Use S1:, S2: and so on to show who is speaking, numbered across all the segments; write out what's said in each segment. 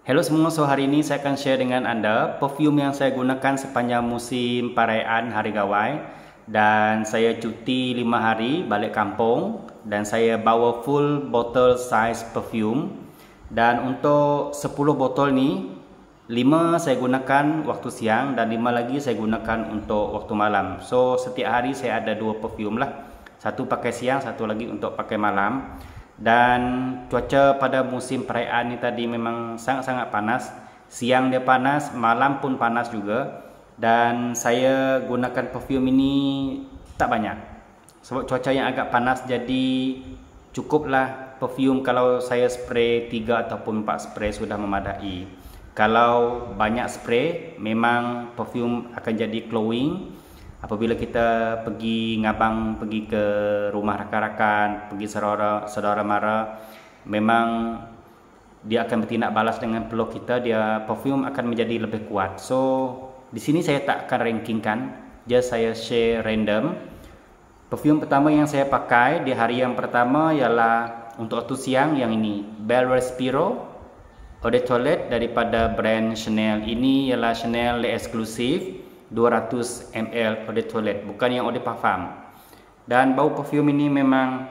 S1: Hello semua, so hari ini saya akan share dengan anda perfume yang saya gunakan sepanjang musim perayaan Hari Gawai. Dan saya cuti 5 hari balik kampung dan saya bawa full bottle size perfume. Dan untuk 10 botol ni, 5 saya gunakan waktu siang dan 5 lagi saya gunakan untuk waktu malam. So setiap hari saya ada 2 perfume lah. Satu pakai siang, satu lagi untuk pakai malam. Dan cuaca pada musim perayaan ni tadi memang sangat-sangat panas. Siang dia panas, malam pun panas juga. Dan saya gunakan perfume ini tak banyak sebab cuaca yang agak panas, jadi cukuplah perfume kalau saya spray 3 ataupun 4 spray sudah memadai. Kalau banyak spray, memang perfume akan jadi glowing. Apabila kita pergi ngabang, pergi ke rumah rakan-rakan, pergi saudara mara, memang dia akan bertindak balas dengan peluk kita, dia perfume akan menjadi lebih kuat. So di sini saya tak akan rankingkan, just saya share random. Perfume pertama yang saya pakai di hari yang pertama ialah untuk waktu siang yang ini, Belle Respiro Eau de Toilette daripada brand Chanel. Ini ialah Chanel Exclusive 200 ml Eau de Toilette, bukan yang Eau de Parfum. Dan bau perfume ini memang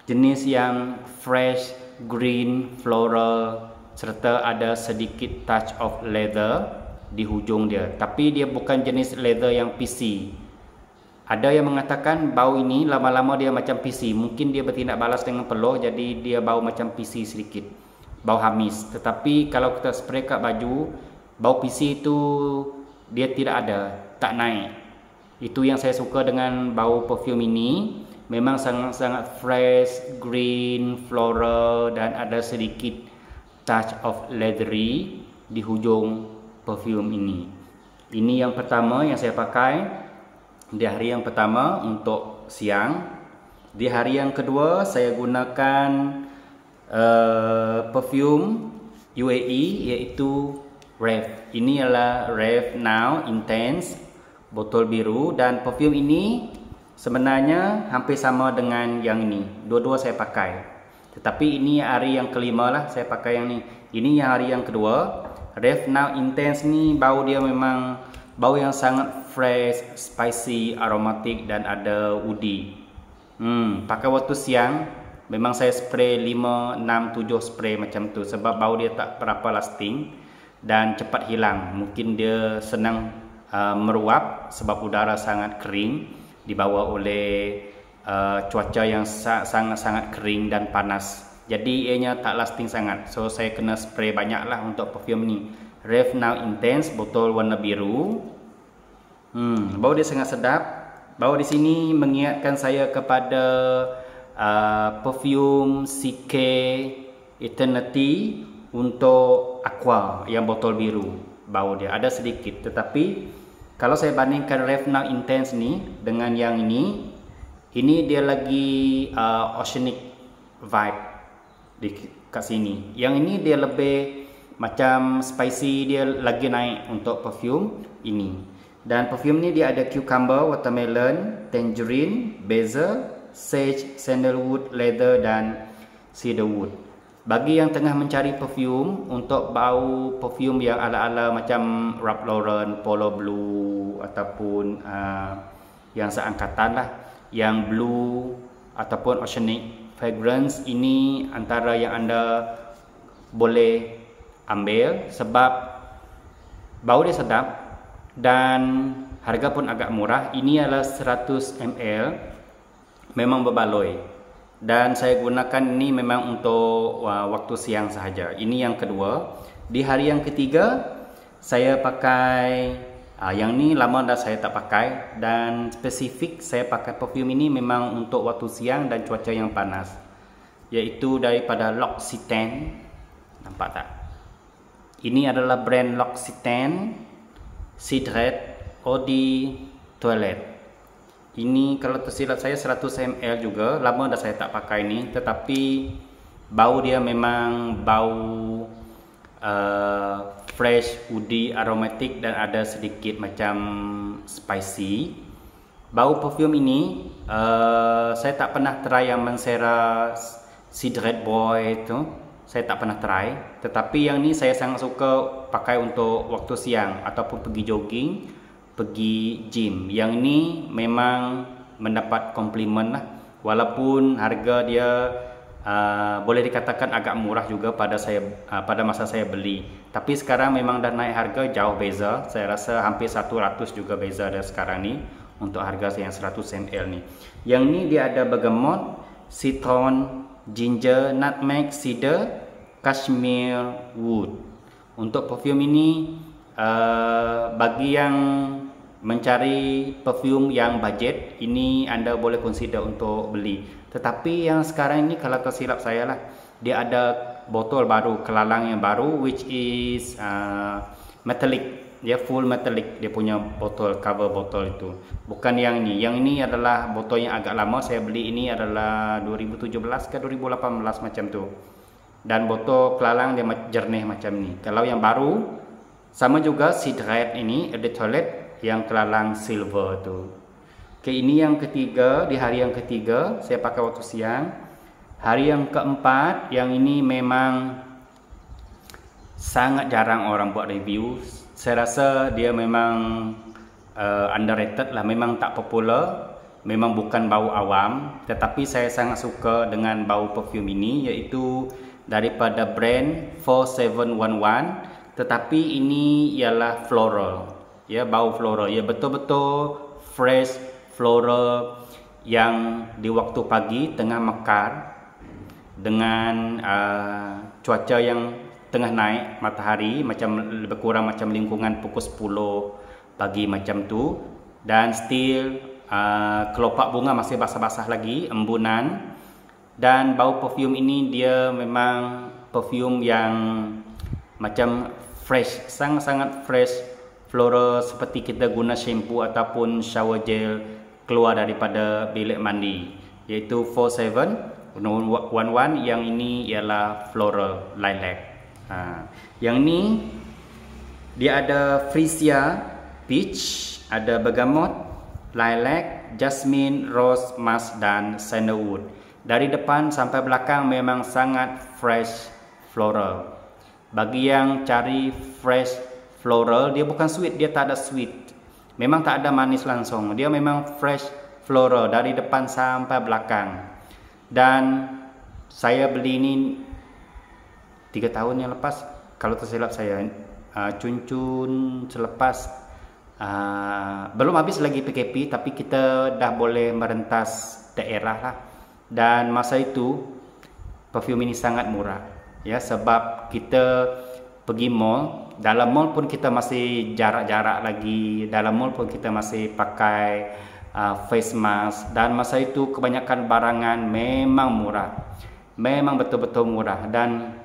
S1: jenis yang fresh, green, floral, serta ada sedikit touch of leather di hujung dia. Tapi dia bukan jenis leather yang PC. Ada yang mengatakan bau ini lama-lama dia macam PC. Mungkin dia bertindak balas dengan peluh, jadi dia bau macam PC sedikit, bau hamis. Tetapi kalau kita spray kat baju, bau PC itu dia tidak ada, tak naik. Itu yang saya suka dengan bau perfume ini. Memang sangat-sangat fresh, green, floral dan ada sedikit touch of leathery di hujung perfume ini. Ini yang pertama yang saya pakai di hari yang pertama untuk siang. Di hari yang kedua saya gunakan perfume UAE iaitu Rave. Ini adalah Rave Now Intense botol biru, dan perfume ini sebenarnya hampir sama dengan yang ini. Dua-dua saya pakai. Tetapi ini hari yang kelima lah saya pakai yang ni. Ini yang hari yang kedua. Rave Now Intense ni bau dia memang bau yang sangat fresh, spicy, aromatik dan ada woody. Pakai waktu siang memang saya spray 5, 6, 7 spray macam tu sebab bau dia tak berapa lasting dan cepat hilang. Mungkin dia senang meruap sebab udara sangat kering dibawa oleh cuaca yang sangat-sangat kering dan panas. Jadi ianya tak lasting sangat. So saya kena spray banyak lah untuk perfume ni. Rave Now Intense botol warna biru. Bau dia sangat sedap. Bau di sini mengingatkan saya kepada perfume CK Eternity untuk Aqua yang botol biru. Bau dia ada sedikit, tetapi kalau saya bandingkan Rave Now Intense ni dengan yang ini dia lagi oceanic vibe kat sini. Yang ini dia lebih macam spicy, dia lagi naik untuk perfume ini. Dan perfume ni dia ada cucumber, watermelon, tangerine, basil, sage, sandalwood, leather dan cedarwood. Bagi yang tengah mencari perfume untuk bau perfume yang ala-ala macam Ralph Lauren, Polo Blue ataupun yang seangkatan lah, yang blue ataupun oceanic fragrance, ini antara yang anda boleh ambil sebab bau dia sedap dan harga pun agak murah. Ini adalah 100 ml, memang berbaloi. Dan saya gunakan ini memang untuk waktu siang sahaja. Ini yang kedua. Di hari yang ketiga saya pakai yang ni lama dah saya tak pakai, dan spesifik saya pakai perfume ini memang untuk waktu siang dan cuaca yang panas, iaitu daripada L'Occitane. Nampak tak? Ini adalah brand L'Occitane Cidret Eau de Toilette. Ini kalau tersilap saya 100 ml juga. Lama dah saya tak pakai ni, tetapi bau dia memang bau fresh, woody, aromatik dan ada sedikit macam spicy. Bau perfume ini saya tak pernah try yang Mancera Cidret Boy tu. saya tak pernah try. Tetapi yang ni saya sangat suka pakai untuk waktu siang ataupun pergi jogging, pergi gym. Yang ni memang mendapat komplimen lah. Walaupun harga dia boleh dikatakan agak murah juga pada masa saya beli. Tapi sekarang memang dah naik harga, jauh beza. Saya rasa hampir 100 juga beza dari sekarang ni untuk harga yang 100 ml ni. Yang ni dia ada bergamot, citron, ginger, nutmeg, cedar, cashmere wood. Untuk perfume ini bagi yang mencari perfume yang budget, ini anda boleh consider untuk beli. Tetapi yang sekarang ini kalau tersilap saya lah, dia ada botol baru, kelalang yang baru, which is metallic. Dia full metallic, dia punya botol, cover botol itu. Bukan yang ini. Yang ini adalah botol yang agak lama. Saya beli ini adalah 2017 ke 2018 macam tu. Dan botol kelalang dia jernih macam ni. Kalau yang baru, sama juga Seed Red ini, Eau de Toilette yang kelalang silver tu. Okay, ini yang ketiga, di hari yang ketiga saya pakai waktu siang. Hari yang keempat, yang ini memang sangat jarang orang buat review. Saya rasa dia memang underrated lah, memang tak popular, memang bukan bau awam. Tetapi saya sangat suka dengan bau perfume ini, iaitu daripada brand 4711. Tetapi ini ialah floral, ya, bau floral, ya, betul-betul fresh floral yang di waktu pagi tengah mekar dengan cuaca yang tengah naik matahari, macam lebih kurang macam lingkungan pukul 10 pagi macam tu, dan still kelopak bunga masih basah-basah lagi, embunan. Dan bau perfume ini dia memang perfume yang macam fresh, sangat-sangat fresh floral, seperti kita guna shampoo ataupun shower gel keluar daripada bilik mandi, iaitu 4711. Yang ini ialah floral lilac. Yang ni dia ada freesia peach, ada bergamot, lilac, jasmine, rose, musk dan sandalwood. Dari depan sampai belakang memang sangat fresh floral. Bagi yang cari fresh floral, dia bukan sweet, dia tak ada sweet, memang tak ada manis langsung, dia memang fresh floral dari depan sampai belakang. Dan saya beli ini 3 tahun yang lepas kalau tersilap saya, cun-cun selepas belum habis lagi PKP, tapi kita dah boleh merentas daerah lah. Dan masa itu perfume ini sangat murah, ya, sebab kita pergi mall. Dalam mall pun kita masih jarak-jarak lagi, dalam mall pun kita masih pakai face mask. Dan masa itu kebanyakan barangan memang murah, memang betul-betul murah. Dan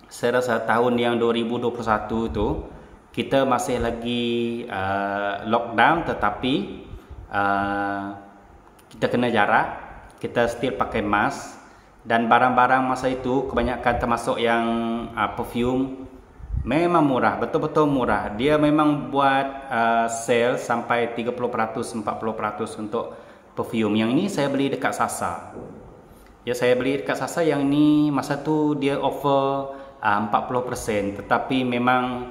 S1: saya rasa tahun yang 2021 tu kita masih lagi lockdown, tetapi kita kena jarak, kita still pakai mask. Dan barang-barang masa itu kebanyakan termasuk yang perfume memang murah, betul-betul murah. Dia memang buat sale sampai 30%, 40% untuk perfume. Yang ini saya beli dekat Sasa. Ya, saya beli dekat Sasa. Yang ini masa tu dia offer 40%. Tetapi memang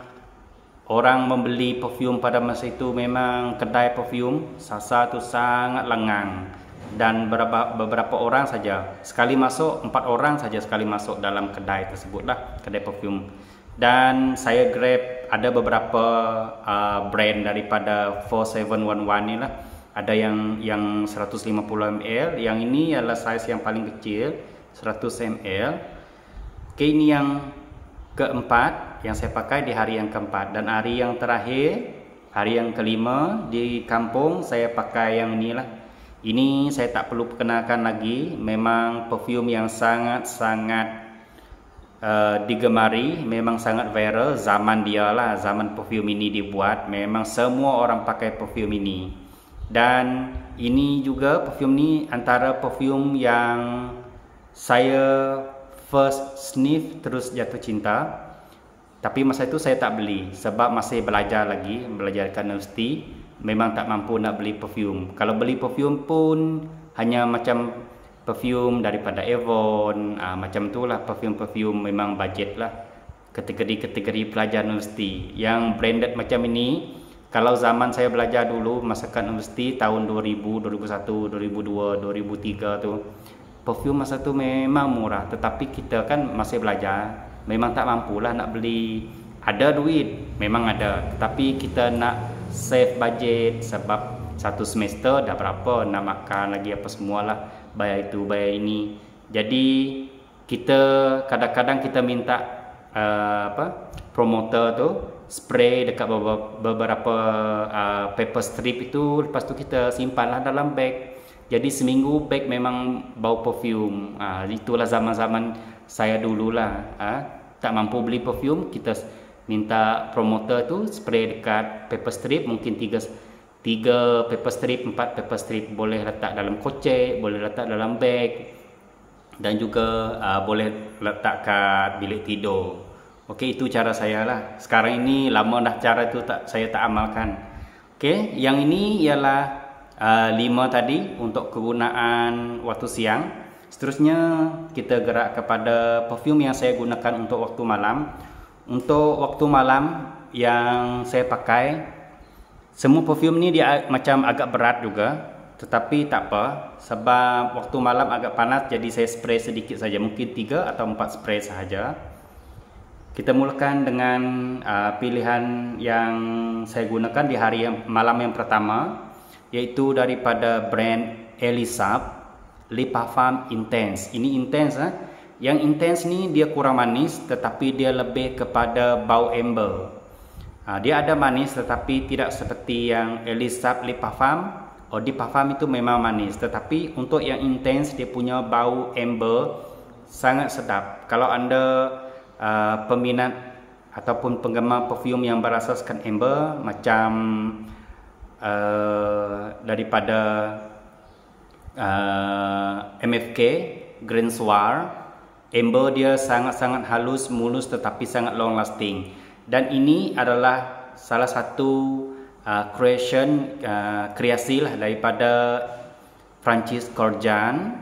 S1: orang membeli perfume pada masa itu, memang kedai perfume Sasa tu sangat lengang. Dan beberapa orang saja sekali masuk, 4 orang saja sekali masuk dalam kedai tersebut lah, kedai perfume. Dan saya grab ada beberapa brand daripada 4711 ni lah. Ada yang 150 ml, yang ini adalah saiz yang paling kecil, 100 ml. Okay, ini yang keempat yang saya pakai di hari yang keempat. Dan hari yang terakhir, hari yang kelima di kampung, saya pakai yang inilah. Ini saya tak perlu perkenalkan lagi, memang perfume yang sangat-sangat digemari, memang sangat viral. Zaman dia lah, zaman perfume ini dibuat, memang semua orang pakai perfume ini. Dan ini juga perfume ni antara perfume yang saya first sniff terus jatuh cinta. Tapi masa itu saya tak beli sebab masih belajar lagi, belajar dekat universiti. Memang tak mampu nak beli perfume. Kalau beli perfume pun hanya macam perfume daripada Avon, macam tu lah, perfume memang budget lah, kategori-kategori pelajar universiti. Yang branded macam ini, kalau zaman saya belajar dulu masakan universiti tahun 2000, 2001, 2002, 2003 tu, perfume masa tu memang murah, tetapi kita kan masih belajar, memang tak mampulah nak beli. Ada duit, memang ada, tetapi kita nak save budget sebab satu semester dah berapa, nak makan lagi apa semualah, bayar itu bayar ini. Jadi kita kadang-kadang kita minta promoter tu spray dekat beberapa paper strip itu, lepas tu kita simpanlah dalam bag. Jadi seminggu bag memang bau perfume. Itulah zaman-zaman saya dululah. Tak mampu beli perfume, kita minta promoter tu spray dekat paper strip, mungkin 3 paper strip, 4 paper strip, boleh letak dalam kocek, boleh letak dalam bag, dan juga boleh letak kat bilik tidur. Okey, itu cara saya lah. Sekarang ini lama dah cara itu saya tak amalkan. Okey, yang ini ialah 5 tadi untuk kegunaan waktu siang. Seterusnya kita gerak kepada perfume yang saya gunakan untuk waktu malam. Untuk waktu malam yang saya pakai, semua perfume ni dia macam agak berat juga, tetapi tak apa, sebab waktu malam agak panas, jadi saya spray sedikit saja, mungkin 3 atau 4 spray sahaja. Kita mulakan dengan pilihan yang saya gunakan di hari malam yang pertama, yaitu daripada brand Elisab, Le Parfum Intense. Ini intense. Yang intense ni dia kurang manis, tetapi dia lebih kepada bau amber. Dia ada manis, tetapi tidak seperti yang Elisab Le Parfum. Eau de Parfum itu memang manis, tetapi untuk yang intense dia punya bau amber sangat sedap. Kalau anda peminat ataupun penggemar perfume yang berasaskan amber, macam daripada MFK, Green Soir, amber dia sangat-sangat halus, mulus, tetapi sangat long lasting. Dan ini adalah salah satu kreasi lah daripada Francis Kurkdjian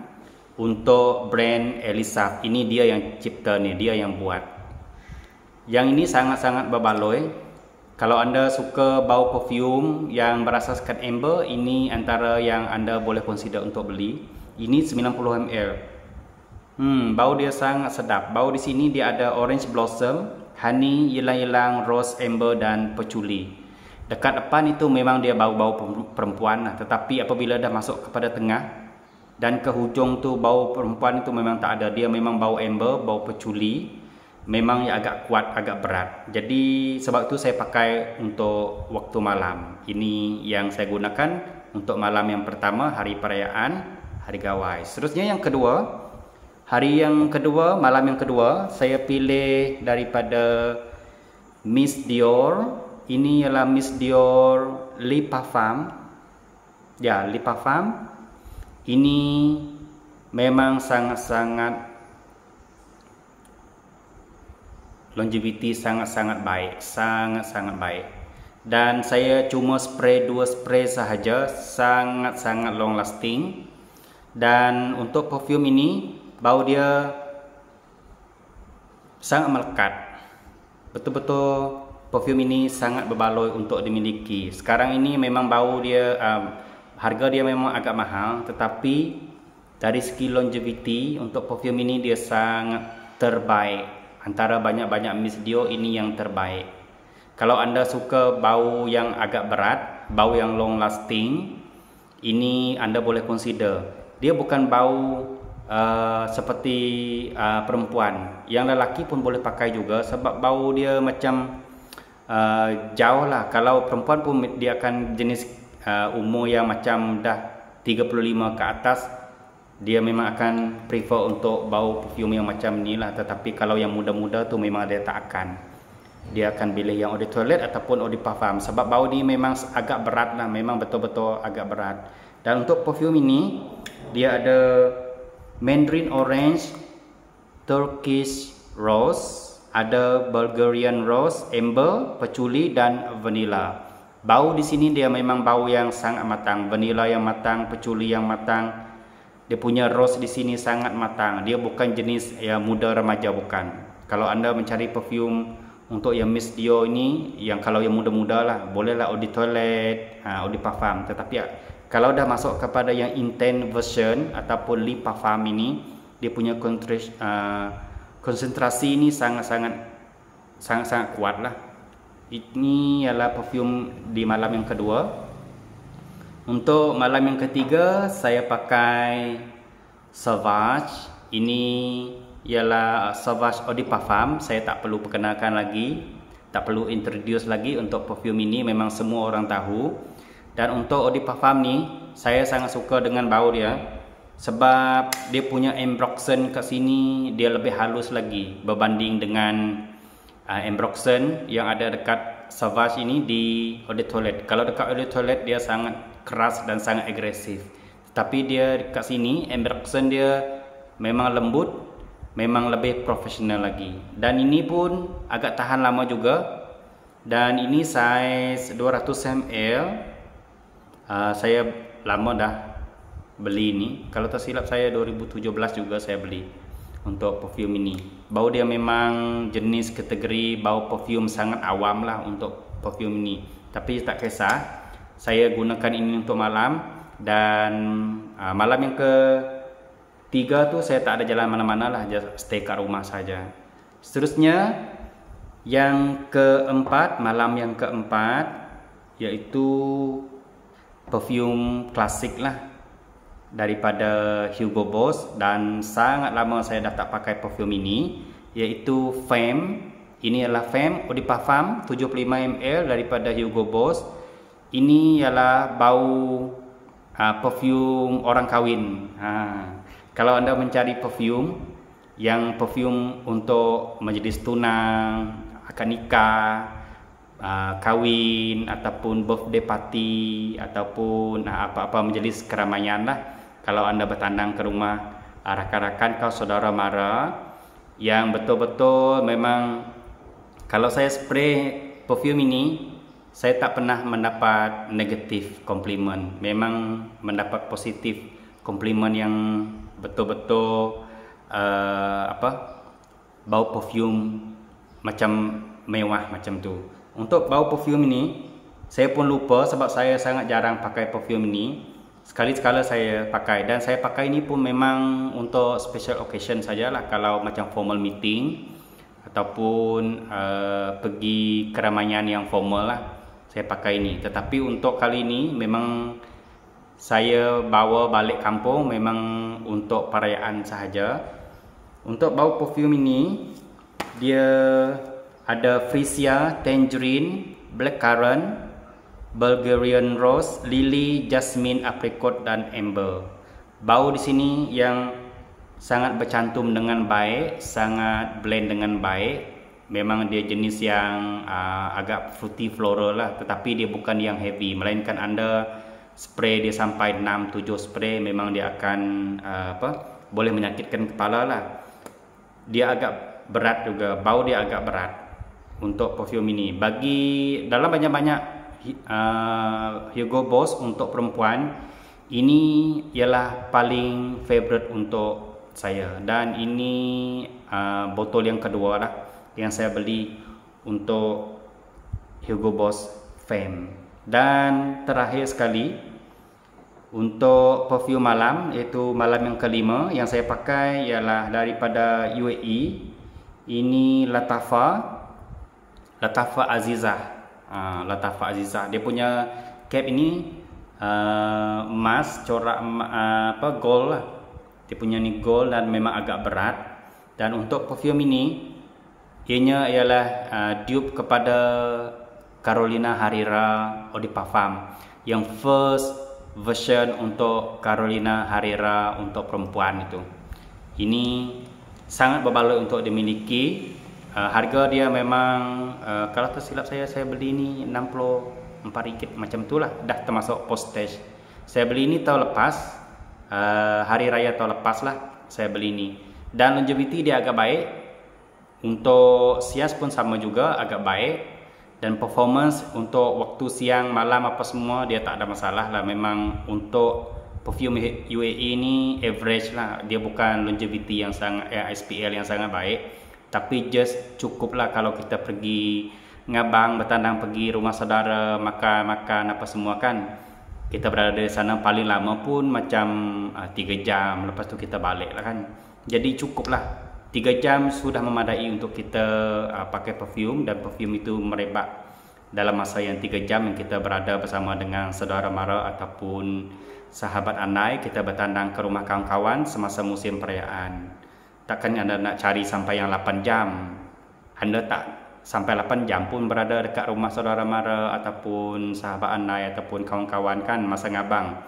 S1: untuk brand Elisab. Ini dia yang cipta ni, dia yang buat. Yang ini sangat-sangat berbaloi. Kalau anda suka bau perfume yang berasaskan amber, ini antara yang anda boleh consider untuk beli. Ini 90 ml. Bau dia sangat sedap. Bau di sini dia ada orange blossom, honey, ylang-ylang, rose, amber dan patchouli. Dekat depan itu memang dia bau-bau perempuan lah. Tetapi apabila dah masuk kepada tengah dan ke hujung tu bau perempuan itu memang tak ada. Dia memang bau amber, bau patchouli. Memang yang agak kuat, agak berat. Jadi sebab itu saya pakai untuk waktu malam. Ini yang saya gunakan untuk malam yang pertama, hari perayaan Hari Gawai. Seterusnya yang kedua, malam yang kedua, saya pilih daripada Miss Dior. Ini ialah Miss Dior Le Parfum. Ya, Le Parfum. Ini memang sangat-sangat longevity, sangat-sangat baik, sangat-sangat baik. Dan saya cuma spray 2 spray sahaja, sangat-sangat long lasting. Dan untuk perfume ini, bau dia sangat melekat. Betul-betul perfume ini sangat berbaloi untuk dimiliki. Sekarang ini memang bau dia, harga dia memang agak mahal, tetapi dari segi longevity untuk perfume ini dia sangat terbaik. Antara banyak-banyak Miss Dior, ini yang terbaik. Kalau anda suka bau yang agak berat, bau yang long lasting, ini anda boleh consider. Dia bukan bau seperti perempuan. Yang lelaki pun boleh pakai juga, sebab bau dia macam jauh lah. Kalau perempuan pun dia akan jenis umur yang macam dah 35 ke atas, dia memang akan prefer untuk bau perfume yang macam ni lah. Tetapi kalau yang muda-muda tu memang dia tak akan. Dia akan pilih yang eau de toilette ataupun eau de parfum, sebab bau ni memang agak berat lah. Memang betul-betul agak berat. Dan untuk perfume ini, dia ada Mandarin Orange, Turkish Rose, ada Bulgarian Rose, Amber, Patchouli dan Vanilla. Bau di sini dia memang bau yang sangat matang. Vanilla yang matang, Patchouli yang matang. Dia punya rose di sini sangat matang. Dia bukan jenis yang muda remaja, bukan. Kalau anda mencari perfume untuk yang Miss Dior ini, yang kalau yang muda-muda lah, bolehlah Eau de Toilette, Eau de Parfum. Tetapi kalau dah masuk kepada yang intense version ataupun lip parfum ini, dia punya konsentrasi ini sangat-sangat kuat lah. Ini adalah perfume di malam yang kedua. Untuk malam yang ketiga, saya pakai Sauvage. Ini ialah Sauvage Eau de Parfum. Saya tak perlu perkenalkan lagi, tak perlu introduce lagi untuk perfume ini, memang semua orang tahu. Dan untuk Eau de Parfum ni, saya sangat suka dengan bau dia, sebab dia punya ambroxan kat sini dia lebih halus lagi berbanding dengan ambroxan yang ada dekat Sauvage ini di Eau de Toilette. Kalau dekat Eau de Toilette dia sangat keras dan sangat agresif. Tapi dia dekat sini ambroxan dia memang lembut, memang lebih profesional lagi. Dan ini pun agak tahan lama juga. Dan ini size 200 ml. Saya lama dah beli ini. Kalau tak silap saya 2017 juga saya beli untuk perfume ini. Bau dia memang jenis kategori bau perfume sangat awam lah untuk perfume ini. Tapi tak kisah, saya gunakan ini untuk malam. Dan malam yang ketiga tu saya tak ada jalan mana-mana lah, just stay kat rumah saja. Seterusnya yang keempat, malam yang keempat, iaitu perfume klasik lah daripada Hugo Boss. Dan sangat lama saya dah tak pakai perfume ini, iaitu Femme. Ini adalah Femme Eau de Parfum 75 ml daripada Hugo Boss. Ini ialah bau perfume orang kahwin. Kalau anda mencari perfume untuk majlis tunang, akad nikah, kahwin ataupun birthday party ataupun apa-apa majlis keramaian lah, kalau anda bertandang ke rumah rakan-rakan kau, saudara mara, yang betul-betul memang kalau saya spray perfume ini, saya tak pernah mendapat negatif komplimen. Memang mendapat positif komplimen yang betul-betul bau perfume macam mewah macam tu. Untuk bau perfume ini, saya pun lupa sebab saya sangat jarang pakai perfume ini. Sekali-sekala saya pakai, dan saya pakai ini pun memang untuk special occasion sajalah. Kalau macam formal meeting ataupun pergi keramaian yang formal lah, saya pakai ini. Tetapi untuk kali ini memang saya bawa balik kampung, memang untuk perayaan sahaja. Untuk bau perfume ini, dia ada freesia, tangerine, blackcurrant, Bulgarian rose, lily, jasmine, apricot dan amber. Bau di sini yang sangat bercantum dengan baik, sangat blend dengan baik. Memang dia jenis yang agak fruity floral lah, tetapi dia bukan yang heavy, melainkan anda spray dia sampai 6-7 spray, memang dia akan boleh menyakitkan kepala lah. Dia agak berat juga, bau dia agak berat untuk perfume ini. Bagi dalam banyak-banyak Hugo Boss untuk perempuan, ini ialah paling favorite untuk saya. Dan ini botol yang kedua lah yang saya beli untuk Hugo Boss Femme. Dan terakhir sekali untuk perfume malam, iaitu malam yang kelima yang saya pakai ialah daripada UAE. Ini Lattafa Azizah. Lattafa Azizah. Dia punya cap ini emas corak gold lah. Dia punya ni gold dan memang agak berat. Dan untuk perfume ini, ianya ialah dupe kepada Carolina Herrera Eau de Parfum, yang first version untuk Carolina Herrera untuk perempuan itu. Ini sangat berbaloi untuk dimiliki. Harga dia memang kalau tersilap saya beli ini RM64 macam itulah, dah termasuk postage. Saya beli ini tahun lepas, hari raya tahun lepas lah saya beli ini. Dan longevity dia agak baik. Untuk sias pun sama juga, agak baik. Dan performance untuk waktu siang, malam apa semua dia tak ada masalah lah. Memang untuk perfume UAE ni average lah, dia bukan longevity yang sangat SPL yang sangat baik, tapi just cukup lah kalau kita pergi ngabang, bertandang, pergi rumah saudara, makan apa semua kan, kita berada di sana paling lama pun macam 3 jam, lepas tu kita balik lah kan. Jadi cukup lah 3 jam sudah memadai untuk kita pakai perfume, dan perfume itu merebak dalam masa yang 3 jam yang kita berada bersama dengan saudara mara ataupun sahabat andai, kita bertandang ke rumah kawan-kawan semasa musim perayaan. Takkan anda nak cari sampai yang 8 jam. Anda tak sampai 8 jam pun berada dekat rumah saudara mara ataupun sahabat andai ataupun kawan-kawan kan masa ngabang.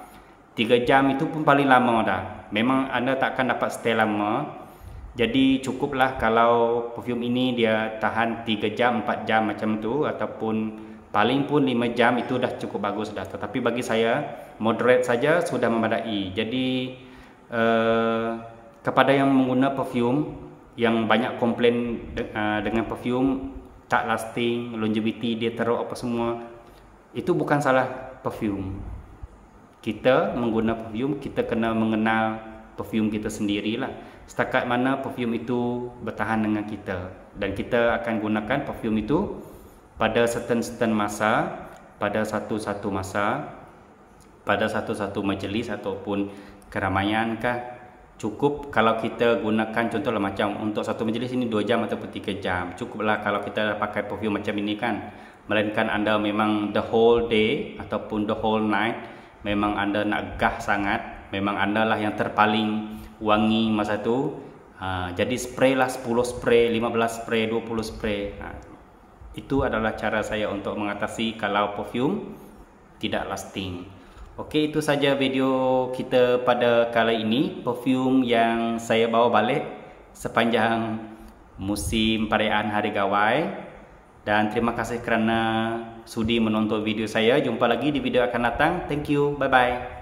S1: 3 jam itu pun paling lama dah. Memang anda takkan dapat stay lama. Jadi cukuplah kalau perfume ini dia tahan 3 jam, 4 jam macam tu, ataupun paling pun 5 jam, itu dah cukup bagus dah. Tetapi bagi saya moderate saja sudah memadai. Jadi kepada yang mengguna perfume yang banyak komplain dengan perfume tak lasting, longevity dia teruk apa semua, itu bukan salah perfume. Kita mengguna perfume, kita kena mengenal perfume kita sendirilah. Setakat mana perfume itu bertahan dengan kita, dan kita akan gunakan perfume itu pada certain masa, pada satu-satu masa, pada satu-satu majlis ataupun keramaian kah. Cukup kalau kita gunakan, contohlah macam untuk satu majlis ini 2 jam ataupun 3 jam. Cukuplah kalau kita pakai perfume macam ini kan. Melainkan anda memang the whole day ataupun the whole night, memang anda nak gah sangat, memang anda lah yang terpaling wangi masa tu, jadi spray lah 10 spray, 15 spray, 20 spray. Itu adalah cara saya untuk mengatasi kalau perfume tidak lasting. Okey, itu saja video kita pada kali ini, perfume yang saya bawa balik sepanjang musim perayaan Hari Gawai. Dan terima kasih kerana sudi menonton video saya. Jumpa lagi di video akan datang. Thank you, bye bye.